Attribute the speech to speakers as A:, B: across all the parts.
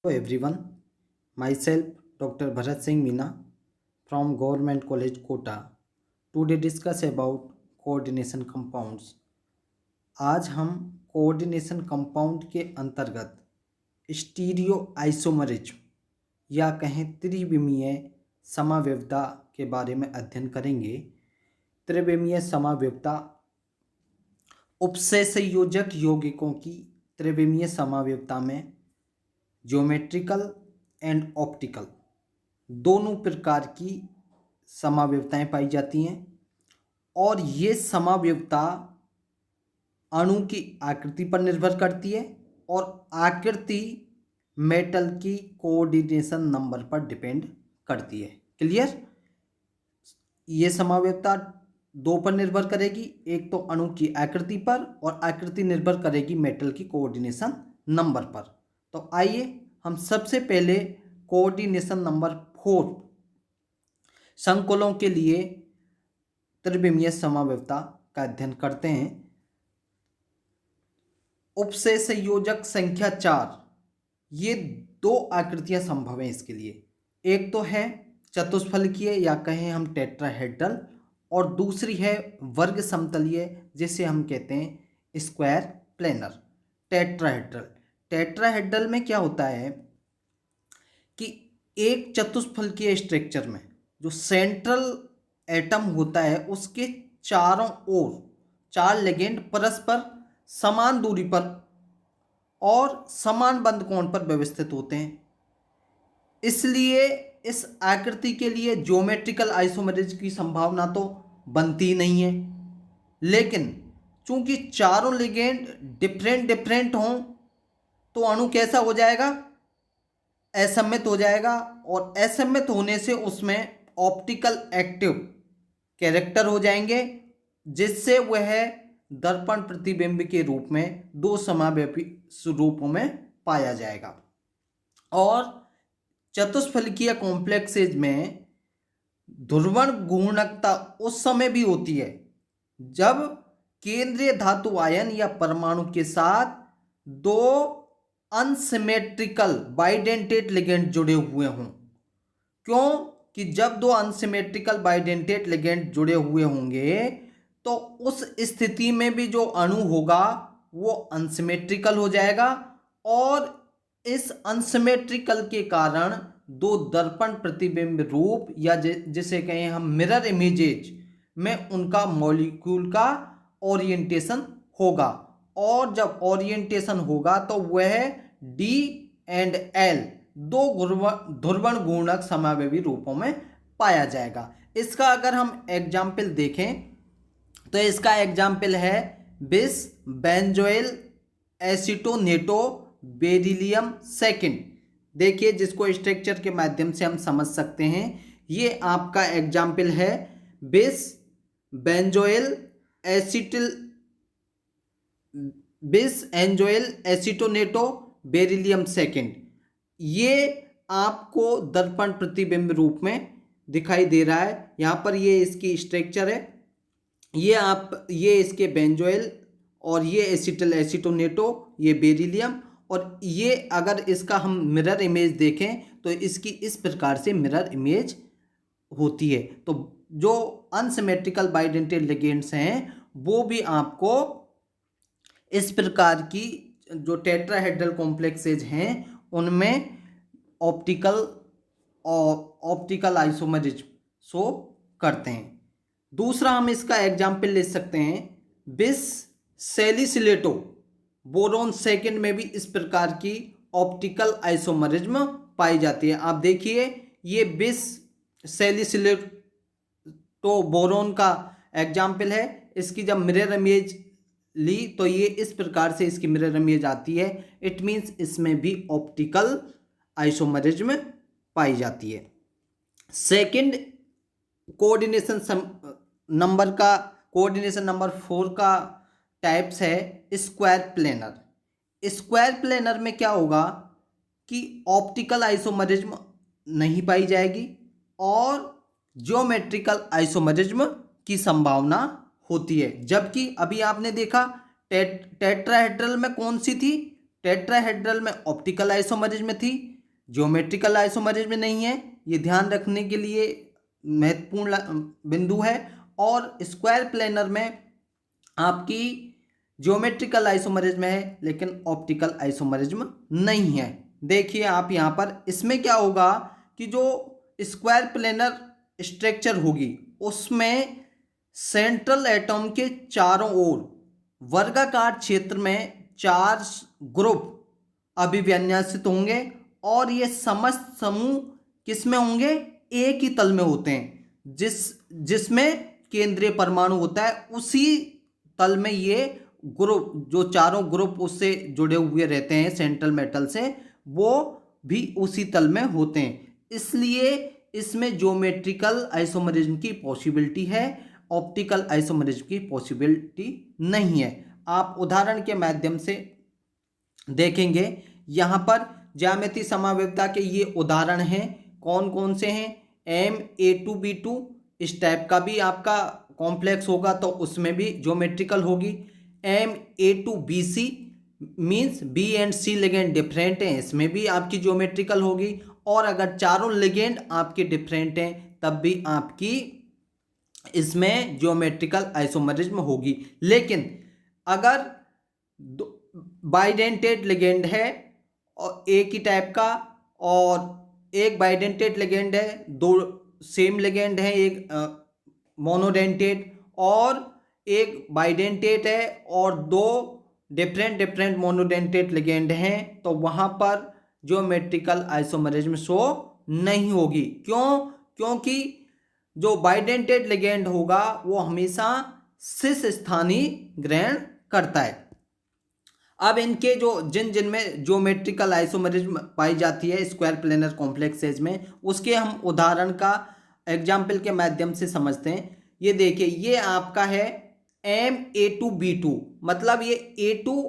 A: Hello everyone, myself Dr. Bharat Singh Meena from Government College Kota. Today discuss about coordination compounds. आज हम coordination compound के अंतर्गत stereo isomerism या कहें त्रिविमीय समावयवता के बारे में अध्ययन करेंगे। त्रिविमीय समावयवता उपसंयोजक यौगिकों की त्रिविमीय समावयवता में ज्योमेट्रिकल एंड ऑप्टिकल दोनों प्रकार की समावयवताएं पाई जाती हैं और ये समावयवता अणु की आकृति पर निर्भर करती है और आकृति मेटल की कोऑर्डिनेशन नंबर पर डिपेंड करती है। क्लियर? ये समावयवता दो पर निर्भर करेगी, एक तो अणु की आकृति पर और आकृति निर्भर करेगी मेटल की कोऑर्डिनेशन नंबर पर। तो आइए हम सबसे पहले कोऑर्डिनेशन नंबर 4 संकुलों के लिए त्रिविमीय समावयवता का अध्ययन करते हैं। उपसंयोजक संख्या 4, ये दो आकृतियां संभव हैं इसके लिए। एक तो है चतुष्फलकीय या कहें हम टेट्राहेड्रल और दूसरी है वर्ग समतलीय जिसे हम कहते हैं स्क्वायर प्लेनर। टेट्राहेड्रल में क्या होता है कि एक चतुष्फलकीय स्ट्रक्चर में जो सेंट्रल एटम होता है उसके चारों ओर 4 लिगेंड परस्पर समान दूरी पर और समान बंद कोण पर व्यवस्थित होते हैं। इसलिए इस आकृति के लिए ज्योमेट्रिकल आइसोमरिज्म की संभावना तो बनती नहीं है, लेकिन चूंकि चारों लिगेंड डिफरेंट हों तो अणु कैसा हो जाएगा? असममित हो जाएगा और असममित होने से उसमें ऑप्टिकल एक्टिव कैरेक्टर हो जाएंगे जिससे वह दर्पण प्रतिबिंब के रूप में दो समावयवी स्वरूपों में पाया जाएगा। और चतुष्फलकीय कॉम्प्लेक्सेज में ध्रुवण घूर्णकता उस समय भी होती है जब केंद्रीय धातु आयन या परमाणु के साथ दो अनसिमेट्रिकल बाइडेंटेट लिगेंड जुड़े हुए हों। क्यों? कि जब दो अनसिमेट्रिकल बाइडेंटेट लिगेंड जुड़े हुए होंगे तो उस स्थिति में भी जो अणु होगा वो अनसिमेट्रिकल हो जाएगा और इस अनसिमेट्रिकल के कारण दो दर्पण प्रतिबिंब रूप या जिसे कहें हम मिरर इमेजेज में उनका मॉलिक्यूल का ओरिएंटेशन होगा और जब ओरिएंटेशन होगा तो वह डी एंड एल दो ध्रुवण घूर्णक समावयवी रूपों में पाया जाएगा। इसका अगर हम एग्जाम्पल देखें तो इसका एग्जाम्पल है बिस बेंजोइल एसीटोनेटो बेरिलियम सेकेंड। देखिए जिसको स्ट्रक्चर के माध्यम से हम समझ सकते हैं। ये आपका एग्जाम्पल है बिस बेंजोइल एसीटोनेटो बेरिलियम सेकेंड। ये आपको दर्पण प्रतिबिंब रूप में दिखाई दे रहा है। यहाँ पर ये इसकी स्ट्रक्चर है, ये इसके बेंजोइल और ये एसिटल एसीटोनेटो, ये बेरिलियम। और ये अगर इसका हम मिरर इमेज देखें तो इसकी इस प्रकार से मिरर इमेज होती है। तो जो अनसिमेट्रिकल बाइडेंटेट लिगेंड्स हैं वो भी आपको इस प्रकार की जो टेट्राहेड्रल कॉम्प्लेक्सेज हैं उनमें ऑप्टिकल आइसोमरिज्म शो करते हैं। दूसरा हम इसका एग्जाम्पल ले सकते हैं बिस सैलिसिलेटो बोरोन सेकेंड में भी इस प्रकार की ऑप्टिकल आइसोमरिज्म पाई जाती है। आप देखिए ये बिस सैलिसिलेटो बोरोन का एग्जाम्पल है। इसकी जब मिरर इमेज ली तो ये इस प्रकार से इसकी मिरर इमेज आती है। इट मीन्स इसमें भी ऑप्टिकल आइसोमरिज्म पाई जाती है। सेकंड कोऑर्डिनेशन नंबर 4 का टाइप्स है स्क्वायर प्लेनर। स्क्वायर प्लेनर में क्या होगा कि ऑप्टिकल आइसोमरिज्म नहीं पाई जाएगी और ज्योमेट्रिकल आइसोमरिज्म की संभावना होती है। जबकि अभी आपने देखा टेट्राहेड्रल में कौन सी थी? टेट्राहेड्रल में ऑप्टिकल आइसोमरिज्म थी, ज्योमेट्रिकल आइसोमरिज्म नहीं है। ये ध्यान रखने के लिए महत्वपूर्ण बिंदु है। और स्क्वायर प्लेनर में आपकी ज्योमेट्रिकल आइसोमरिज्म है लेकिन ऑप्टिकल आइसोमरिज्म नहीं है। देखिए आप यहाँ पर, इसमें क्या होगा कि जो स्क्वायर प्लेनर स्ट्रक्चर होगी उसमें सेंट्रल एटम के चारों ओर वर्गाकार क्षेत्र में 4 ग्रुप अभिविन्यासित होंगे और ये समस्त समूह किसमें होंगे, एक ही तल में होते हैं। जिसमें केंद्रीय परमाणु होता है उसी तल में ये ग्रुप, जो चारों ग्रुप उससे जुड़े हुए रहते हैं सेंट्रल मेटल से, वो भी उसी तल में होते हैं। इसलिए इसमें ज्योमेट्रिकल आइसोमरिज्म की पॉसिबिलिटी है, ऑप्टिकल आइसोमरिज्म की पॉसिबिलिटी नहीं है। आप उदाहरण के माध्यम से देखेंगे, यहाँ पर ज्यामितीय समवेतता के ये उदाहरण हैं। कौन कौन से हैं, MA2B2 इस टाइप का भी आपका कॉम्प्लेक्स होगा तो उसमें भी ज्योमेट्रिकल होगी। MA2BC means B and C ligand different हैं, इसमें भी आपकी ज्योमेट्रिकल होगी। और अगर चारों लिगेंड आपके डिफरेंट हैं तब भी आपकी इसमें ज्योमेट्रिकल आइसोमरिज्म होगी। लेकिन अगर बाइडेंटेड लिगेंड है और एक ही टाइप का, और एक बाइडेंटेड लिगेंड है, दो सेम लिगेंड है, एक मोनोडेंटेड, और एक बाइडेंटेड है और दो डिफरेंट मोनोडेंटेड लिगेंड हैं, तो वहाँ पर ज्योमेट्रिकल आइसोमरिज्म शो नहीं होगी। क्यों? क्योंकि जो बाइडेंटेड लिगेंड होगा वो हमेशा सिस स्थानीय ग्रहण करता है। अब इनके जो जिन में ज्योमेट्रिकल आइसोमरिज्म पाई जाती है स्क्वायर प्लेनर कॉम्प्लेक्सेज में, उसके हम उदाहरण का एग्जाम्पल के माध्यम से समझते हैं। ये देखिए, ये आपका है MA2B2, मतलब ये A2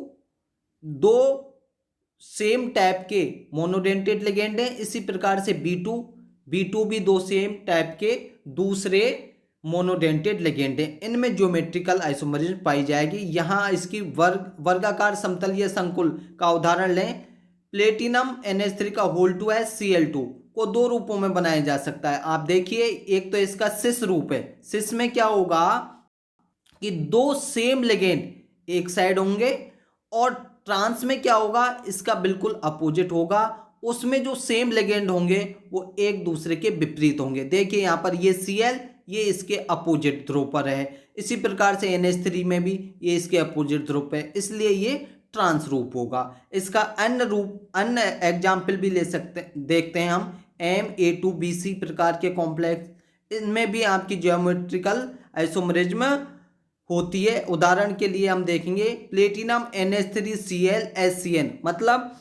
A: दो सेम टाइप के मोनोडेंटेड लिगेंड हैं। इसी प्रकार से B2 भी दो सेम टाइप के दूसरे मोनोडेंटेड लिगेंड है। इनमें ज्योमेट्रिकल आइसोमरिज्म पाई जाएगी। यहाँ इसकी वर्गाकार समतलीय संकुल का उदाहरण लें। प्लेटिनम NH3 का होल 2 है, Cl2 को दो रूपों में बनाया जा सकता है। आप देखिए, एक तो इसका सिस रूप है। सिस में क्या होगा कि दो सेम लिगेंड एक साइड होंगे, और ट्रांस में क्या होगा, इसका बिल्कुल अपोजिट होगा। उसमें जो सेम लिगेंड होंगे वो एक दूसरे के विपरीत होंगे। देखिए यहाँ पर ये Cl, ये इसके अपोजिट ध्रुव पर है। इसी प्रकार से NH3 में भी ये इसके अपोजिट ध्रुव पे, इसलिए ये ट्रांस रूप होगा। इसका अन्य एग्जाम्पल भी ले सकते, देखते हैं हम। MA2BC प्रकार के कॉम्प्लेक्स, इनमें भी आपकी ज्योमेट्रिकल आइसोमरिज्म होती है। उदाहरण के लिए हम देखेंगे प्लेटिनम NH3Cl HCN, मतलब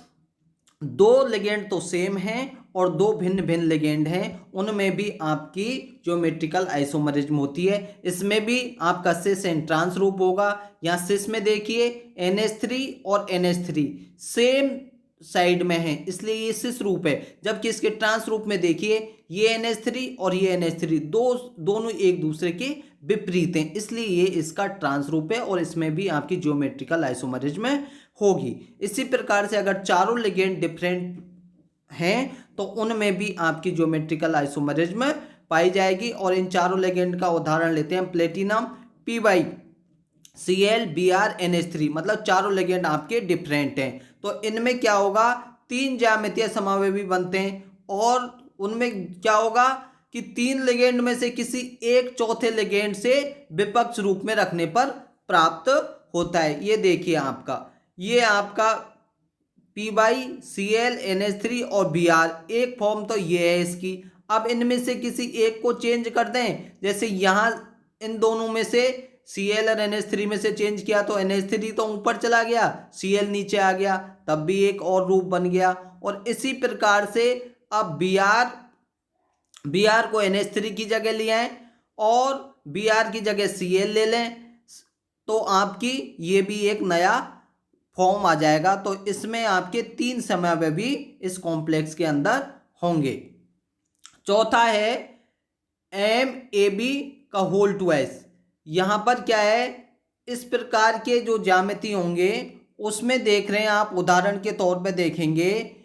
A: दो लिगेंड तो सेम हैं और दो भिन्न भिन्न लिगेंड हैं, उनमें भी आपकी ज्योमेट्रिकल आइसोमरिज्म होती है। इसमें भी आपका सिस एंड ट्रांस रूप होगा। यहाँ सिस में देखिए NH3 और NH3 सेम साइड में है, इसलिए ये सिस रूप है। जबकि इसके ट्रांस रूप में देखिए ये NH3 और ये NH3 दोनों एक दूसरे के विपरीत हैं, इसलिए ये इसका ट्रांस रूप है और इसमें भी आपकी ज्योमेट्रिकल आइसोमरिज्म होगी। इसी प्रकार से अगर चारों लिगेंड डिफरेंट हैं तो उनमें भी आपकी ज्योमेट्रिकल आइसोमरिज्म पाई जाएगी। और इन चारों लिगेंड का उदाहरण लेते हैं। प्लेटिनम PyCl Br NH3, मतलब चारों लिगेंड आपके डिफरेंट हैं, तो इनमें क्या होगा, तीन ज्यामितीय समावेशी बनते हैं। और उनमें क्या होगा कि तीन लिगेंड में से किसी एक चौथे लिगेंड से विपक्ष रूप में रखने पर प्राप्त होता है। ये देखिए आपका, ये आपका PyCl NH3 और Br, एक फॉर्म तो ये है इसकी। अब इनमें से किसी एक को चेंज कर दें, जैसे यहाँ इन दोनों में से Cl और NH3 में से चेंज किया तो NH3 तो ऊपर चला गया, Cl नीचे आ गया, तब भी एक और रूप बन गया। और इसी प्रकार से अब Br को NH3 की जगह ले आए और Br की जगह Cl ले लें, तो आपकी ये भी एक नया फॉर्म आ जाएगा। तो इसमें आपके तीन समावेशी इस कॉम्प्लेक्स के अंदर होंगे। चौथा है MAB का होल 2s। यहाँ पर क्या है, इस प्रकार के जो ज्यामिति होंगे उसमें देख रहे हैं आप, उदाहरण के तौर पे देखेंगे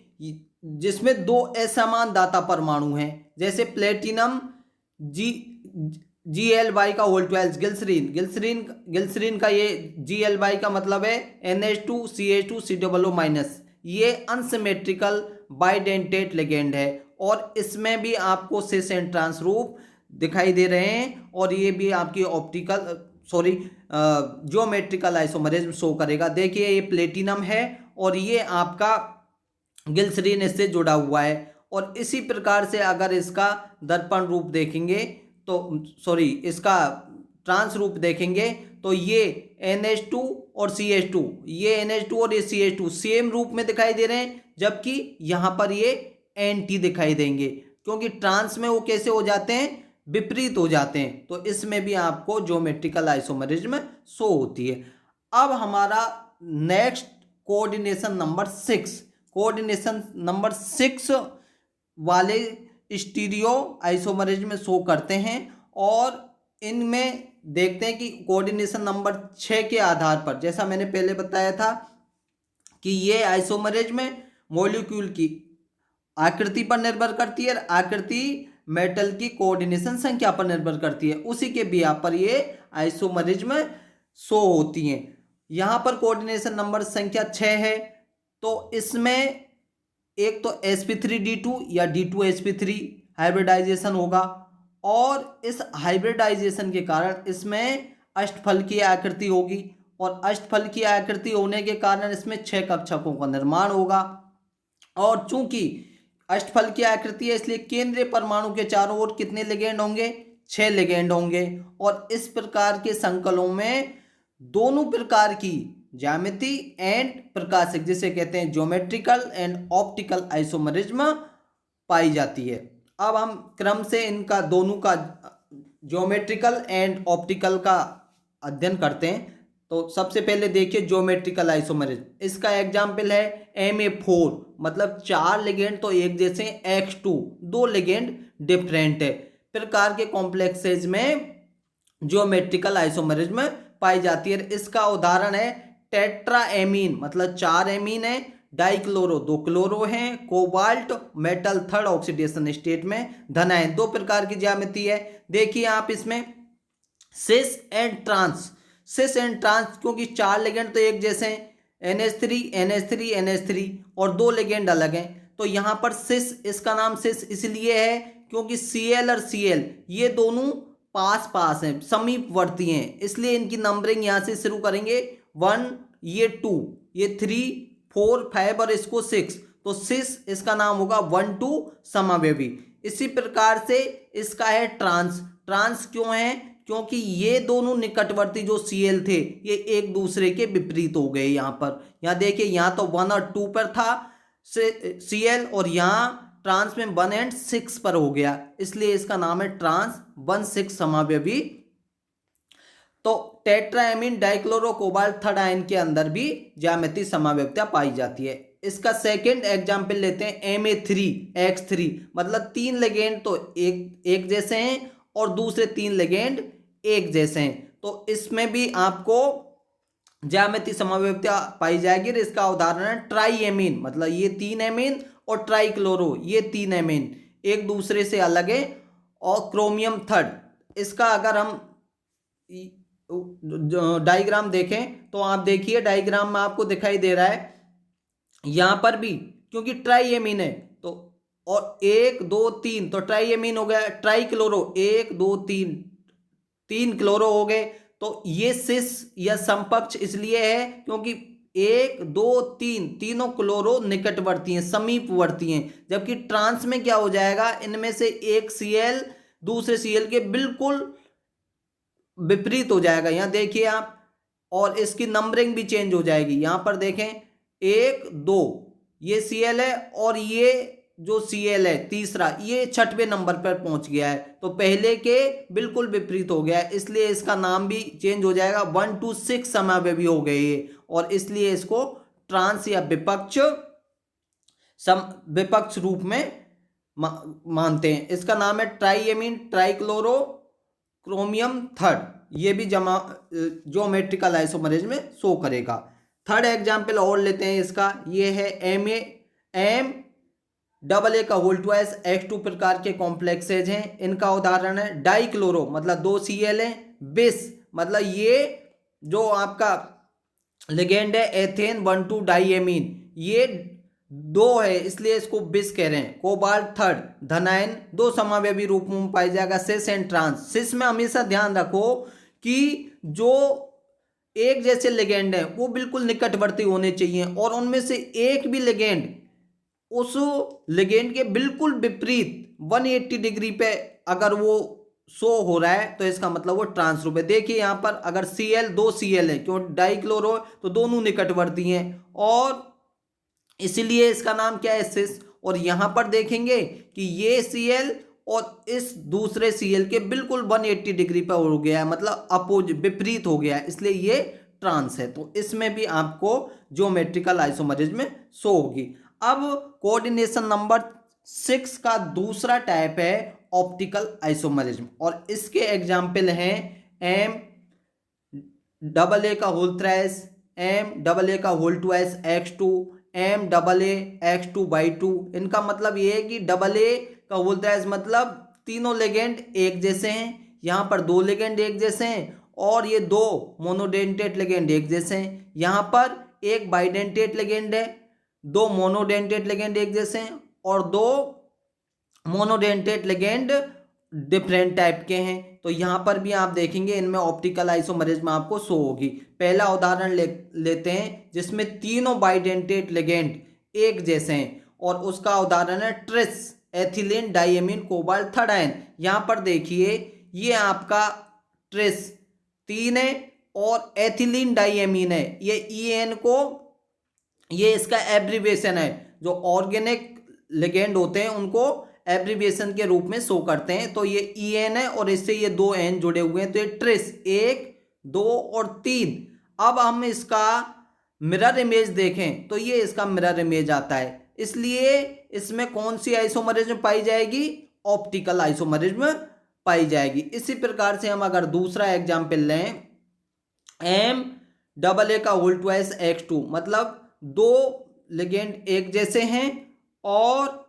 A: जिसमें दो असमान दाता परमाणु हैं, जैसे प्लेटिनम GL का होल 12 ग्लिसरीन ग्लिसरीन ग्लिसरीन का ये GL का मतलब है NH2CH2COO-, ये अनसिमेट्रिकल बाइडेंटेट लिगेंड है और इसमें भी आपको सिस एंड ट्रांस रूप दिखाई दे रहे हैं और ये भी आपकी ज्योमेट्रिकल आइसोमरिज्म शो करेगा। देखिए ये प्लेटिनम है और ये आपका ग्लिसरीन इससे जुड़ा हुआ है और इसी प्रकार से अगर इसका दर्पण रूप देखेंगे तो इसका ट्रांस रूप देखेंगे तो ये NH2 और CH2, ये NH2 और ये CH2 सेम रूप में दिखाई दे रहे हैं, जबकि यहाँ पर ये एंटी दिखाई देंगे क्योंकि ट्रांस में वो कैसे हो जाते हैं, विपरीत हो जाते हैं। तो इसमें भी आपको ज्योमेट्रिकल आइसोमरिज्म शो होती है। अब हमारा नेक्स्ट कोऑर्डिनेशन नंबर 6 वाले स्टीरियो आइसोमरिज्म शो करते हैं और इनमें देखते हैं कि कोऑर्डिनेशन नंबर 6 के आधार पर, जैसा मैंने पहले बताया था कि ये आइसोमरिज्म मॉलिक्यूल की आकृति पर निर्भर करती है, आकृति मेटल की कोऑर्डिनेशन संख्या पर निर्भर करती है, उसी के बिहार पर ये आइसोमरिज्म शो होती हैं। यहाँ पर कोऑर्डिनेशन नंबर संख्या 6 है, तो इसमें एक तो sp3d2 या d2sp3 हाइब्रिडाइजेशन होगा और इस हाइब्रिडाइजेशन के कारण इसमें अष्टफल की आकृति होगी और अष्टफल की आकृति होने के कारण इसमें 6 कक्षकों का निर्माण होगा और चूंकि अष्टफल की आकृति है इसलिए केंद्रीय परमाणु के चारों ओर कितने लिगेंड होंगे, 6 लिगेंड होंगे और इस प्रकार के संकलों में दोनों प्रकार की ज्यामिति एंड प्रकाशिक, जिसे कहते हैं ज्योमेट्रिकल एंड ऑप्टिकल आइसोमरिज्म पाई जाती है। अब हम क्रम से इनका दोनों का ज्योमेट्रिकल एंड ऑप्टिकल का अध्ययन करते हैं। तो सबसे पहले देखिए ज्योमेट्रिकल आइसोमरिज्म, इसका एग्जाम्पल है Ma4, मतलब 4 लिगेंड तो एक जैसे, X2 2 लिगेंड डिफरेंट है। प्रकार के कॉम्प्लेक्सेज में ज्योमेट्रिकल आइसोमरिज्म पाई जाती है। इसका उदाहरण है टेट्राएमीन, मतलब 4 एमीन है, डाइक्लोरो 2 क्लोरो हैं, cobalt metal 3rd oxidation state में धन है। 2 प्रकार की ज्यामिति है। देखिए आप इसमें सिस एंड ट्रांस क्योंकि 4 लिगेंड तो एक जैसे हैं, NH3 और 2 लिगेंड अलग हैं, तो यहाँ पर सिस, इसका नाम सिस इसलिए है क्योंकि Cl और Cl ये दोनों पास हैं, समीपवर्ती हैं, इसलिए इनकी नंबरिंग यहाँ से शुरू करेंगे 1, ये 2, ये 3, 4, 5 और इसको 6, तो सिस इसका नाम होगा 1, 2 समावयवी। इसी प्रकार से इसका है ट्रांस क्यों है, क्योंकि ये दोनों निकटवर्ती जो Cl थे ये एक दूसरे के विपरीत हो गए। यहाँ देखिए, यहाँ तो 1 और 2 पर था Cl और यहाँ ट्रांस में 1 और 6 पर हो गया, इसलिए इसका नाम है ट्रांस 1,6 समावयवी। तो tetraammine dichloro cobalt 3rd ion के अंदर भी ज्यामिति समावयवता पाई जाती है। इसका सेकंड एग्जाम्पल लेते हैं Ma3X3, मतलब 3 लिगेंड तो एक जैसे हैं और दूसरे 3 लिगेंड एक जैसे हैं, तो इसमें भी आपको ज्यामिति समावयवता पाई जाएगी। इसका उदाहरण है ट्राईएमीन, मतलब ये 3 एमीन और ट्राइक्लोरो ये 3 एमीन एक दूसरे से अलग है, और क्रोमियम 3rd, इसका अगर हम डायग्राम देखें तो आप देखिए डायग्राम में आपको दिखाई दे रहा है, यहां पर भी क्योंकि ट्राईएमीन है तो, और 1 2 3 तो ट्राईएमीन हो गया, ट्राइक्लोरो 1 2 3 क्लोरो हो गए, तो ये सिस या समकक्ष इसलिए है क्योंकि 1 2 3 तीनों क्लोरो निकटवर्ती हैं, समीपवर्ती हैं, जबकि ट्रांस में क्या हो जाएगा, इनमें से एक Cl दूसरे Cl के बिल्कुल विपरीत हो जाएगा। यहाँ देखिए आप, और इसकी नंबरिंग भी चेंज हो जाएगी। यहाँ पर देखें 1 2 ये Cl है और ये जो Cl है तीसरा ये 6वें नंबर पर पहुंच गया है, तो पहले के बिल्कुल विपरीत हो गया है, इसलिए इसका नाम भी चेंज हो जाएगा, 1 2 6 समावयवी हो गए ये, और इसलिए इसको ट्रांस या विपक्ष रूप में मानते हैं। इसका नाम है ट्राईएमीन ट्राइक्लोरो क्रोमियम 3rd, ये भी ज्योमेट्रिकल आइसोमरिज्म में शो करेगा। थर्ड एग्जाम्पल और लेते हैं इसका, ये है एम डबल ए का होल ट्वाइस H2 प्रकार के कॉम्प्लेक्सेज हैं। इनका उदाहरण है डाइक्लोरो मतलब 2 Cl है, बिस मतलब ये जो आपका लिगेंड है एथेन 1,2 डाइएमीन, ये 2 है इसलिए इसको बिस कह रहे हैं। कोबाल्ट थर्ड धनायन 2 समावयवी रूप में पाई जाएगा, सिस एंड ट्रांस। सिस में हमेशा ध्यान रखो कि जो एक जैसे लिगेंड है वो बिल्कुल निकटवर्ती होने चाहिए और उनमें से एक भी लिगेंड उस लिगेंड के बिल्कुल विपरीत 180 डिग्री पे अगर वो शो हो रहा है तो इसका मतलब वो ट्रांस रूप है। देखिए यहाँ पर अगर Cl 2 Cl है, क्यों डाइक्लोरो तो दोनों निकटवर्ती हैं और इसीलिए इसका नाम क्या है सिस। और यहाँ पर देखेंगे कि ये Cl और इस दूसरे Cl के बिल्कुल 180 डिग्री पर हो गया है, मतलब अपोज विपरीत हो गया है, इसलिए ये ट्रांस है। तो इसमें भी आपको ज्योमेट्रिकल आइसोमरिज्म शो होगी। अब कोऑर्डिनेशन नंबर 6 का दूसरा टाइप है ऑप्टिकल आइसोमरिज्म और इसके एग्जाम्पल हैं एम डबल ए का whole thrice, M double A का whole twice X2, M double A X2/2। इनका मतलब ये है कि डबल ए का होल थ्राइस मतलब तीनों लेगेंड एक जैसे हैं, यहाँ पर 2 लेगेंड एक जैसे हैं और ये 2 मोनोडेंटेट लेगेंड एक जैसे हैं। यहाँ पर एक बाइडेंटेट लेगेंड है, 2 मोनोडेंटेट लेगेंड एक जैसे हैं और 2 मोनोडेंटेट लेगेंड डिफरेंट टाइप के हैं। तो यहाँ पर भी आप देखेंगे इनमें ऑप्टिकल आइसोमरिज्म आपको शो होगी। पहला उदाहरण लेते हैं जिसमें तीनों बाइडेंटेट लेगेंड एक जैसे हैं और उसका उदाहरण है tris ethylene diamine cobalt third ion. यहाँ पर देखिए ये आपका ट्रिस 3 है और एथिलीन डाइएमीन है, ये EN को ये इसका एब्रीविएशन है। जो ऑर्गेनिक लिगेंड होते हैं उनको एब्रीविएशन के रूप में शो करते हैं। तो ये EN है और इससे ये 2 N जुड़े हुए हैं, तो ये ट्रिस 1 2 और 3। अब हम इसका मिरर इमेज देखें तो ये इसका मिरर इमेज आता है, इसलिए इसमें कौन सी आइसोमरिज्म पाई जाएगी, ऑप्टिकल आइसोमरिज्म पाई जाएगी। इसी प्रकार से हम अगर दूसरा एग्जाम्पल लें एम डबल ए का होल ट्वाइस X2 मतलब 2 लिगेंड एक जैसे हैं और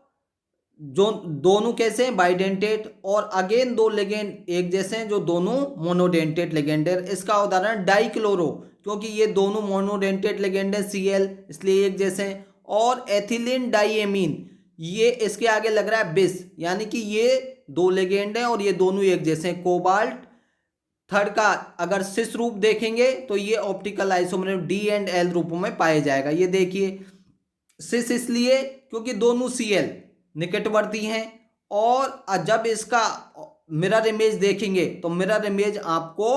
A: जो दोनों कैसे हैं बाइडेंटेट और अगेन 2 लिगेंड एक जैसे हैं जो दोनों मोनोडेंटेट लिगेंड है। इसका उदाहरण डाइक्लोरो क्योंकि ये दोनों मोनोडेंटेट लिगेंड है Cl इसलिए एक जैसे हैं, और एथिलीन डाइएमीन ये इसके आगे लग रहा है बिस यानी कि ये 2 लिगेंड है और ये दोनों एक जैसे हैं। कोबाल्ट थर्ड का अगर सिस रूप देखेंगे तो ये optical isomerism D and L रूपों में पाया जाएगा। ये देखिए सिस इसलिए क्योंकि दोनों Cl निकटवर्ती हैं और जब इसका मिरर इमेज देखेंगे तो मिरर इमेज आपको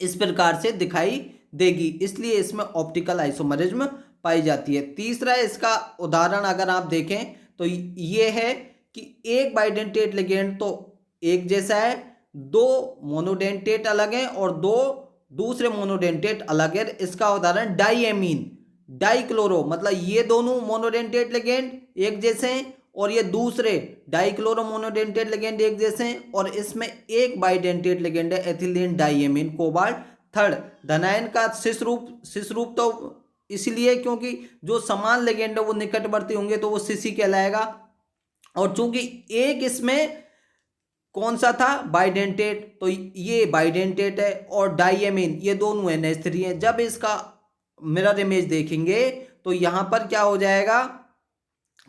A: इस प्रकार से दिखाई देगी, इसलिए इसमें ऑप्टिकल आइसोमरिज्म पाई जाती है। तीसरा इसका उदाहरण अगर आप देखें तो ये है कि एक बाइडेंटेट लिगेंड तो एक जैसा है, 2 मोनोडेंटेट अलग हैं और 2 दूसरे मोनोडेंटेट अलग है। इसका उदाहरण डाइएमीन डाइक्लोरो मतलब ये दोनों मोनोडेंटेट लिगेंड एक जैसे हैं और ये दूसरे डाइक्लोरो मोनोडेंटेट लिगेंड एक जैसे हैं और इसमें एक बाइडेंटेट लिगेंड है एथिलीन डाइएमीन कोबाल्ट थर्ड। धनायन का सिस रूप तो इसलिए क्योंकि जो समान लिगेंड है वो निकटवर्ती होंगे तो वो सिस ही कहलाएगा। और चूंकि एक इसमें कौन सा था बाइडेंटेट तो ये बाइडेंटेट है और डाइएमीन ये दोनों NH3 हैं। जब इसका मिरर इमेज देखेंगे तो यहां पर क्या हो जाएगा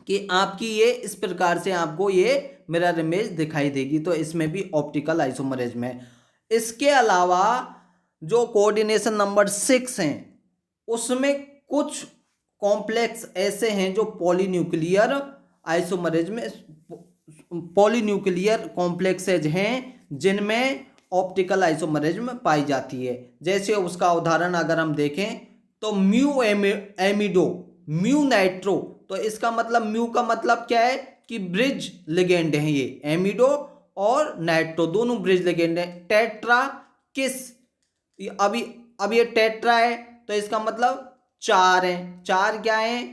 A: कि आपकी ये इस प्रकार से आपको ये मिरर इमेज दिखाई देगी। तो इसमें भी ऑप्टिकल आइसोमरिज्म है। इसके अलावा जो कोऑर्डिनेशन नंबर 6 हैं उसमें कुछ कॉम्प्लेक्स ऐसे हैं जो पॉलीन्यूक्लियर आइसोमरिज्म पॉलीन्यूक्लियर कॉम्प्लेक्सेज हैं जिनमें ऑप्टिकल आइसोमरिज्म पाई जाती है। जैसे उसका उदाहरण अगर हम देखें तो म्यू एमिडो म्यू नाइट्रो, तो इसका मतलब म्यू का मतलब क्या है कि ब्रिज लिगेंड है, ये एमिडो और नाइट्रो दोनों ब्रिज लिगेंड है। टेट्रा किस अब ये टेट्रा है तो इसका मतलब 4 है, 4 क्या है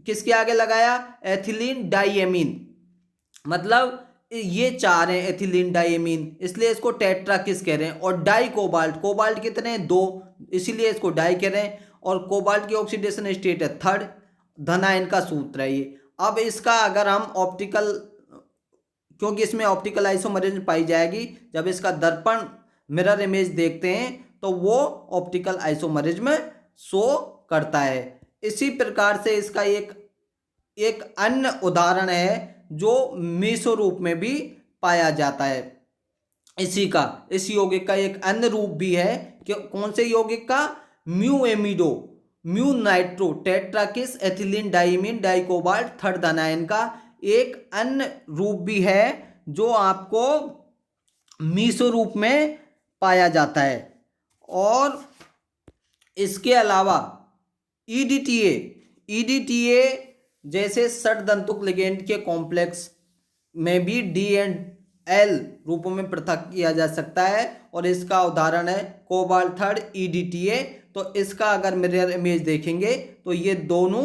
A: किसके आगे लगाया एथिलीन डाइएमीन मतलब ये चार हैं एथिलीन डाइमीन, इसलिए इसको टेट्राकिस कह रहे हैं। और डाई कोबाल्ट, कोबाल्ट कितने हैं? 2, इसीलिए इसको डाई कह रहे हैं। और कोबाल्ट की ऑक्सीडेशन स्टेट है 3rd, धन आयन का सूत्र है ये। अब इसका अगर हम ऑप्टिकल, क्योंकि इसमें ऑप्टिकल आइसोमरिज्म पाई जाएगी, जब इसका दर्पण मिरर इमेज देखते हैं तो वो ऑप्टिकल आइसोमरिज्म शो करता है। इसी प्रकार से इसका एक अन्य उदाहरण है जो मेसो रूप में भी पाया जाता है। इस यौगिक का एक अन्य रूप भी है कि कौन से यौगिक का? Mu amido, mu nitro tetrakis ethylene diamine dicobalt 3rd धन आयन का एक अन्य रूप भी है जो आपको मीसो रूप में पाया जाता है। और इसके अलावा ईडीटीए जैसे षडदंतुक लिगेंड के कॉम्प्लेक्स में भी डी एंड एल रूपों में पृथक किया जा सकता है, और इसका उदाहरण है कोबाल्ट 3rd ईडीटीए। तो इसका अगर मिरर इमेज देखेंगे तो ये दोनों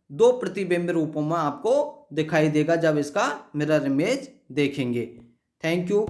A: 2 प्रतिबिंब रूपों में आपको दिखाई देगा जब इसका मिरर इमेज देखेंगे। Thank you.